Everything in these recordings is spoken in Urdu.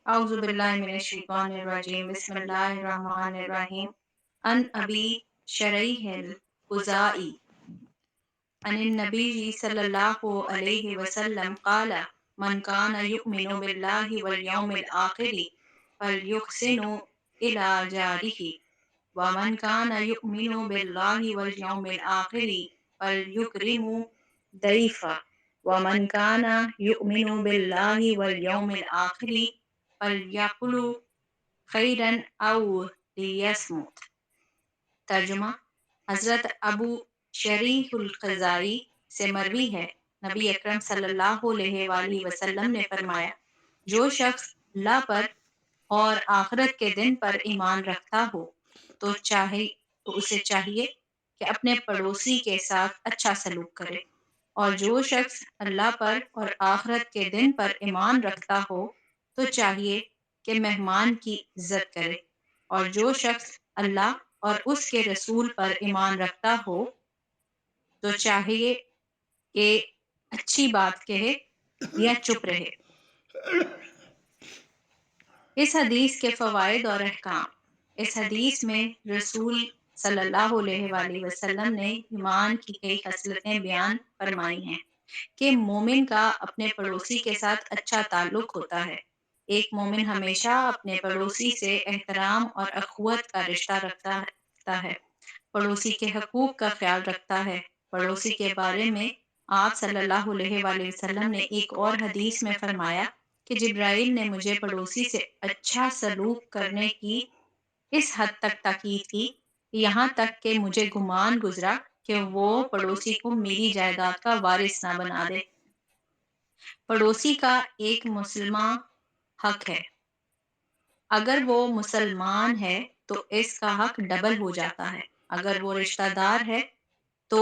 أعوذ بالله من الشيطان الرجيم بسم الله الرحمن الرحيم عن أبي شريح الخزاعي عن النبي صلى الله عليه وسلم قال من كان يؤمن بالله واليوم الآخر فليحسن إلى جاره ومن كان يؤمن بالله واليوم الآخر فليكرم ضيفه ومن كان يؤمن بالله واليوم الآخر فليقل خیرن او لیسمت۔ ترجمہ، حضرت ابو شریح الخزاعی سے مروی ہے، نبی اکرم صلی اللہ علیہ وآلہ وسلم نے فرمایا، جو شخص اللہ پر اور آخرت کے دن پر ایمان رکھتا ہو تو اسے چاہیے کہ اپنے پڑوسی کے ساتھ اچھا سلوک کرے، اور جو شخص اللہ پر اور آخرت کے دن پر ایمان رکھتا ہو تو چاہیے کہ مہمان کی عزت کرے، اور جو شخص اللہ اور اس کے رسول پر ایمان رکھتا ہو تو چاہیے کہ اچھی بات کہے یا چپ رہے۔ اس حدیث کے فوائد اور احکام۔ اس حدیث میں رسول صلی اللہ علیہ وآلہ وسلم نے ایمان کی کئی خصلتیں بیان فرمائی ہیں کہ مومن کا اپنے پڑوسی کے ساتھ اچھا تعلق ہوتا ہے۔ ایک مومن ہمیشہ اپنے پڑوسی سے احترام اور اخوت کا رشتہ رکھتا ہے، پڑوسی کے حقوق کا خیال رکھتا ہے۔ پڑوسی کے بارے میں آپ صلی اللہ علیہ وآلہ وسلم نے ایک اور حدیث میں فرمایا کہ جبرائیل نے مجھے پڑوسی سے اچھا سلوک کرنے کی اس حد تک تاکید کی، یہاں تک کہ مجھے گمان گزرا کہ وہ پڑوسی کو میری جائیداد کا وارث نہ بنا دے۔ پڑوسی کا ایک مسلمان حق ہے، اگر وہ مسلمان ہے تو اس کا حق ڈبل ہو جاتا ہے، اگر وہ رشتہ دار ہے تو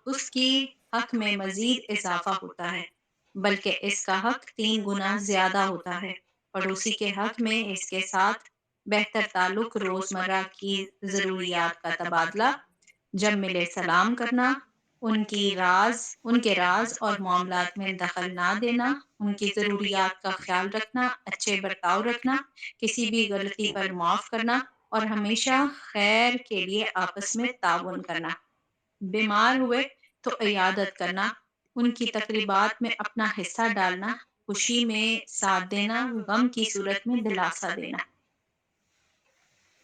اس کی حق میں مزید اضافہ ہوتا ہے، بلکہ اس کا حق 3 گنا زیادہ ہوتا ہے۔ پڑوسی کے حق میں اس کے ساتھ بہتر تعلق، روزمرہ کی ضروریات کا تبادلہ، جب ملے سلام کرنا، ان کے راز اور معاملات میں دخل نہ دینا، ان کی ضروریات کا خیال رکھنا، اچھے برتاؤ رکھنا، کسی بھی غلطی پر معاف کرنا، اور ہمیشہ خیر کے لیے آپس میں تعاون کرنا۔ بیمار ہوئے تو عیادت کرنا، ان کی تقریبات میں اپنا حصہ ڈالنا، خوشی میں ساتھ دینا، غم کی صورت میں دلاسا دینا۔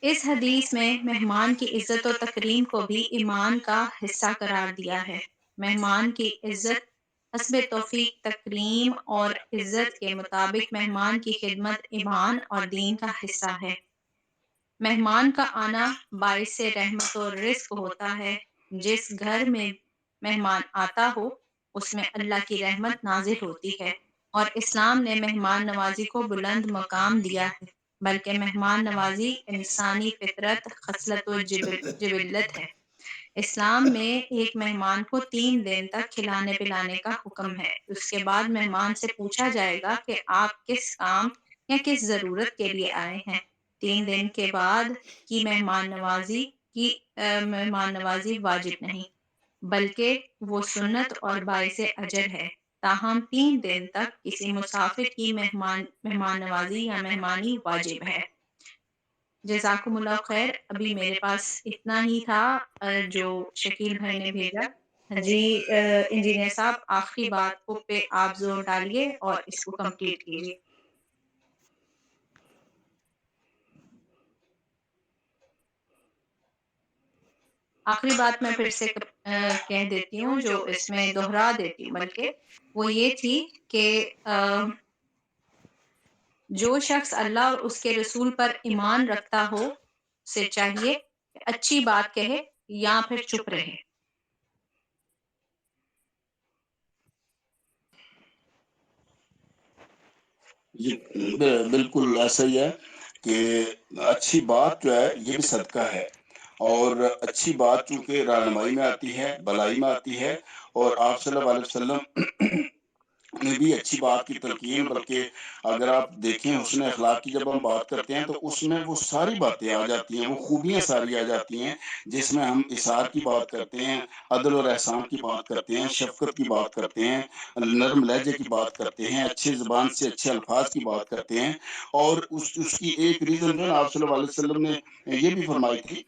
اس حدیث میں مہمان کی عزت و تکریم کو بھی ایمان کا حصہ قرار دیا ہے۔ مہمان کی عزت حسب توفیق تکریم اور عزت کے مطابق مہمان کی خدمت ایمان اور دین کا حصہ ہے۔ مہمان کا آنا باعث رحمت و رزق ہوتا ہے۔ جس گھر میں مہمان آتا ہو اس میں اللہ کی رحمت نازل ہوتی ہے، اور اسلام نے مہمان نوازی کو بلند مقام دیا ہے، بلکہ مہمان نوازی انسانی فطرت، خصلت و جبلت ہے۔ اسلام میں ایک مہمان کو 3 دن تک کھلانے پلانے کا حکم ہے۔ اس کے بعد مہمان سے پوچھا جائے گا کہ آپ کس کام یا کس ضرورت کے لیے آئے ہیں۔ 3 دن کے بعد کی مہمان نوازی واجب نہیں، بلکہ وہ سنت اور باعث اجر ہے، تاہم 3 دن تک کسی مسافر کی مہمان نوازی یا مہمانی واجب ہے۔ جزاکم اللہ خیر۔ ابھی میرے پاس اتنا ہی تھا جو شکیل بھائی نے بھیجا۔ جی انجینئر صاحب، آخری بات پہ آپ زور ڈالیے اور اس کو کمپلیٹ کیجیے۔ آخری بات میں پھر سے کہہ دیتی ہوں، جو اس میں دوہرا دیتی ہوں، بلکہ وہ یہ تھی کہ جو شخص اللہ اور اس کے رسول پر ایمان رکھتا ہو اسے چاہیے کہ اچھی بات کہے یا پھر چپ رہے۔ جی بالکل ایسا ہی ہے کہ اچھی بات جو ہے یہ بھی صدقہ ہے، اور اچھی بات چونکہ رہنمائی میں آتی ہے، بلائی میں آتی ہے، اور آپ صلی اللہ علیہ وسلم میں بھی اچھی بات کی تلقین، بلکہ اگر آپ دیکھیں حسن اخلاق کی جب ہم بات کرتے ہیں تو اس میں وہ ساری باتیں آ جاتی ہیں، وہ خوبیاں ساری آ جاتی ہیں، جس میں ہم اظہار کی بات کرتے ہیں، عدل اور احسان کی بات کرتے ہیں، شفقت کی بات کرتے ہیں، نرم لہجے کی بات کرتے ہیں، اچھی زبان سے اچھے الفاظ کی بات کرتے ہیں، اور اس کی ایک ریزن جو ہے نا آپ صلی اللہ علیہ وسلم نے یہ بھی فرمائی تھی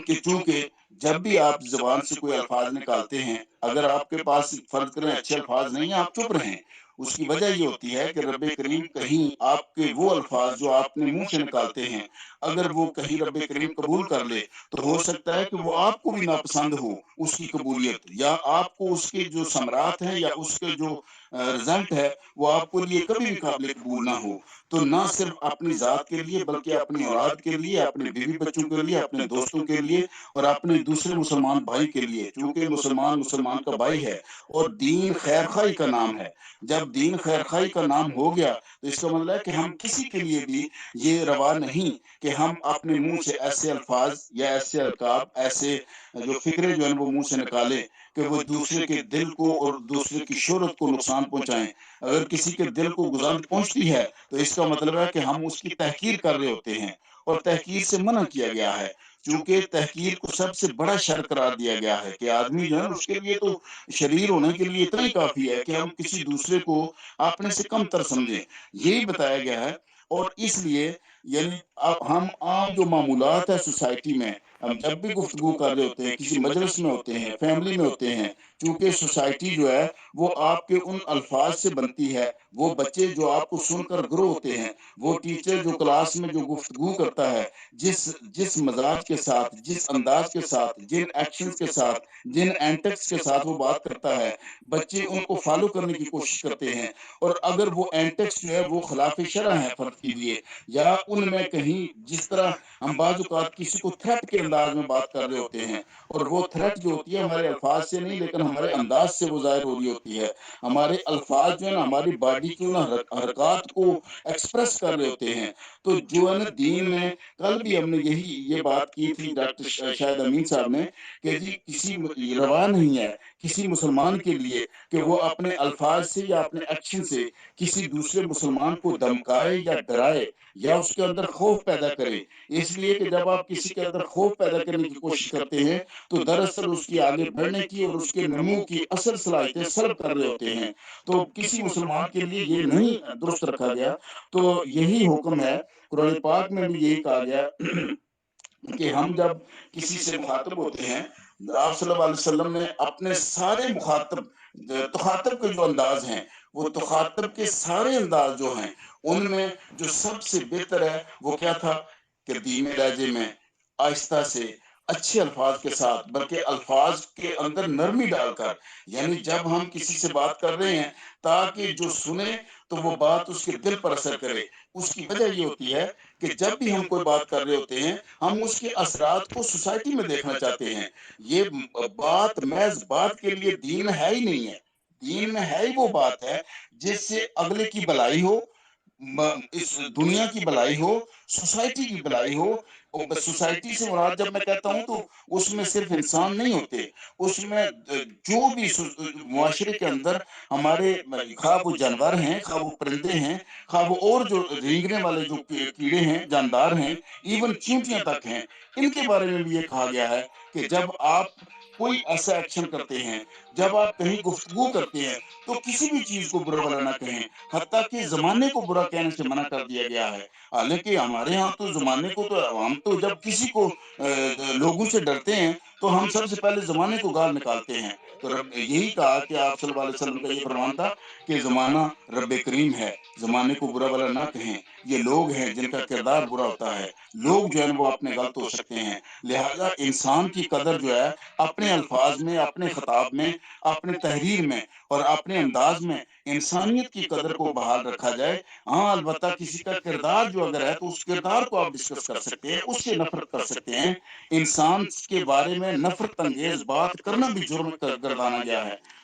کہ چونکہ جب بھی آپ زبان سے کوئی الفاظ نکالتے ہیں، اگر آپ کے پاس فرض کریں اچھے الفاظ نہیں ہیں، آپ چپ رہیں، اس کی وجہ یہ ہوتی ہے کہ رب کریم کہیں آپ کے وہ الفاظ جو آپ نے منہ سے نکالتے ہیں، اگر وہ کہیں رب کریم قبول کر لے تو ہو سکتا ہے کہ وہ آپ کو بھی ناپسند ہو اس کی قبولیت، یا آپ کو اس کے جو ثمرات ہیں یا اس کے جو رزلٹ ہے وہ آپ کو لیے کبھی بھی قابل قبول نہ ہو۔ تو نہ صرف اپنی ذات کے لیے بلکہ اپنی اولاد کے لیے، اپنے بیوی بچوں کے لیے، اپنے دوستوں کے لیے، اور اپنے دوسرے مسلمان بھائی کے لیے، چونکہ مسلمان مسلمان کا بھائی ہے اور دین خیر خواہی کا نام ہے۔ جب دین خیر خواہی کا نام ہو گیا تو اس کا مطلب ہے کہ ہم کسی کے لیے بھی یہ روا نہیں کہ ہم اپنے منہ سے ایسے الفاظ یا ایسے القاب، ایسے جو فکرے جو ہیں وہ منہ سے نکالیں کہ وہ دوسرے کے دل کو اور دوسرے کی شہرت کو نقصان پہنچائیں۔ اگر کسی کے دل کو گزند پہنچتی ہے تو اس کا مطلب ہے کہ ہم اس کی تحقیر کر رہے ہوتے ہیں، اور تحقیر سے منع کیا گیا ہے، چونکہ تحقیر کو سب سے بڑا شر قرار دیا گیا ہے کہ آدمی جو ہے نا اس کے لیے تو شریر ہونے کے لیے اتنا ہی کافی ہے کہ ہم کسی دوسرے کو اپنے سے کم تر سمجھیں، یہی بتایا گیا ہے۔ اور اس لیے یعنی اب ہم عام جو معمولات ہے سوسائٹی میں، ہم جب بھی گفتگو کر رہے ہوتے ہیں، کسی مجلس میں ہوتے ہیں، فیملی میں ہوتے ہیں، چونکہ سوسائٹی جو ہے وہ آپ کے ان الفاظ سے بنتی ہے، وہ بچے جو آپ کو سن کر گرو ہوتے ہیں، وہ ٹیچر جو کلاس میں جو گفتگو کرتا ہے، جس مزاج کے ساتھ، جس انداز کے ساتھ، جن ایکشنز کے ساتھ، جن اینٹکس کے ساتھ وہ بات کرتا ہے، بچے ان کو فالو کرنے کی کوشش کرتے ہیں، اور اگر وہ اینٹکس جو ہے وہ خلاف شرع ہے فرد کے لیے، یا ان میں کہیں جس طرح ہم بعض اوقات کسی کو تھریٹ کے انداز میں بات کر رہے ہوتے ہیں، اور وہ تھریٹ جو ہوتی ہے ہمارے الفاظ سے نہیں لیکن ہمارے انداز سے وہ ظاہر ہو رہی ہوتی ہے، ہمارے الفاظ جو ہے نا ہماری باڈی کی ان حرکات کو ایکسپریس کر رہے ہوتے ہیں، تو جو ہے نا دین میں کل بھی ہم نے یہ بات کی تھی ڈاکٹر شاہد امین صاحب نے کہ جی کسی روا نہیں ہے کسی مسلمان کے لیے کہ وہ اپنے الفاظ سے یا اپنے ایکشن سے کسی دوسرے مسلمان کو دمکائے یا ڈرائے یا اس کے اندر خوف پیدا کرے، اس لیے کہ جب آپ کسی کے اندر خوف پیدا کرنے کی کوشش کرتے ہیں تو دراصل اس کی آگے بڑھنے کی اور اس کے نمو کی اصل صلاحیتیں سلب کر رہے ہوتے ہیں، تو کسی مسلمان کے لیے یہ نہیں درست رکھا گیا۔ تو یہی حکم ہے، قرآن پاک میں بھی یہی کہا گیا کہ ہم جب کسی سے مخاطب ہوتے ہیں، آپ صلی اللہ علیہ وسلم نے اپنے سارے تخاطب کے جو انداز ہیں، وہ تخاطب کے سارے انداز جو ہیں ان میں جو سب سے بہتر ہے وہ کیا تھا کہ دھیمے لہجے میں، آہستہ سے، اچھے الفاظ کے ساتھ، بلکہ الفاظ کے اندر نرمی ڈال کر، یعنی جب ہم کسی سے بات کر رہے ہیں تاکہ جو سنے تو وہ بات اس کے دل پر اثر کرے۔ اس کی وجہ یہ ہوتی ہے کہ جب بھی ہم کوئی بات کر رہے ہوتے ہیں ہم اس کے اثرات کو سوسائٹی میں دیکھنا چاہتے ہیں، یہ بات محض بات کے لیے دین ہے ہی نہیں ہے، دین میں ہے ہی وہ بات ہے جس سے اگلے کی بھلائی ہو، اس دنیا کی بھلائی ہو، سوسائٹی کی بھلائی ہو۔ سوسائٹی سے مراد جب میں کہتا ہوں تو اس میں صرف انسان نہیں ہوتے، اس میں جو بھی معاشرے کے اندر ہمارے خواہ وہ جانور ہیں، خواہ وہ پرندے ہیں، خواہ وہ اور جو رینگنے والے جو کیڑے ہیں، جاندار ہیں، ایون چیونٹیاں تک ہیں، ان کے بارے میں بھی یہ کہا گیا ہے کہ جب آپ کوئی ایسا ایکشن کرتے ہیں، جب آپ کہیں گفتگو کرتے ہیں تو کسی بھی چیز کو برا بھلا نہ کہیں، حتیٰ کہ زمانے کو برا کہنے سے منع کر دیا گیا ہے۔ حالانکہ ہمارے ہاں تو زمانے کو تو ہم تو جب کسی کو لوگوں سے ڈرتے ہیں تو ہم سب سے پہلے زمانے کو گال نکالتے ہیں۔ تو رب یہی کہا کہ آپ صلی اللہ علیہ وسلم کا یہ فرمان تھا کہ زمانہ رب کریم ہے، زمانے کو برا بھلا نہ کہیں، یہ لوگ ہیں جن کا کردار برا ہوتا ہے، لوگ جو ہے وہ اپنے غلط ہو سکتے ہیں، لہذا انسان کی قدر جو ہے اپنے الفاظ میں، اپنے خطاب میں، اپنے تحریر میں اور اپنے انداز میں انسانیت کی قدر کو بحال رکھا جائے۔ ہاں البتہ کسی کا کردار جو اگر ہے تو اس کردار کو آپ ڈسکس کر سکتے ہیں، اس سے نفرت کر سکتے ہیں، انسان کے بارے میں نفرت انگیز بات کرنا بھی جرم گردانا گیا ہے۔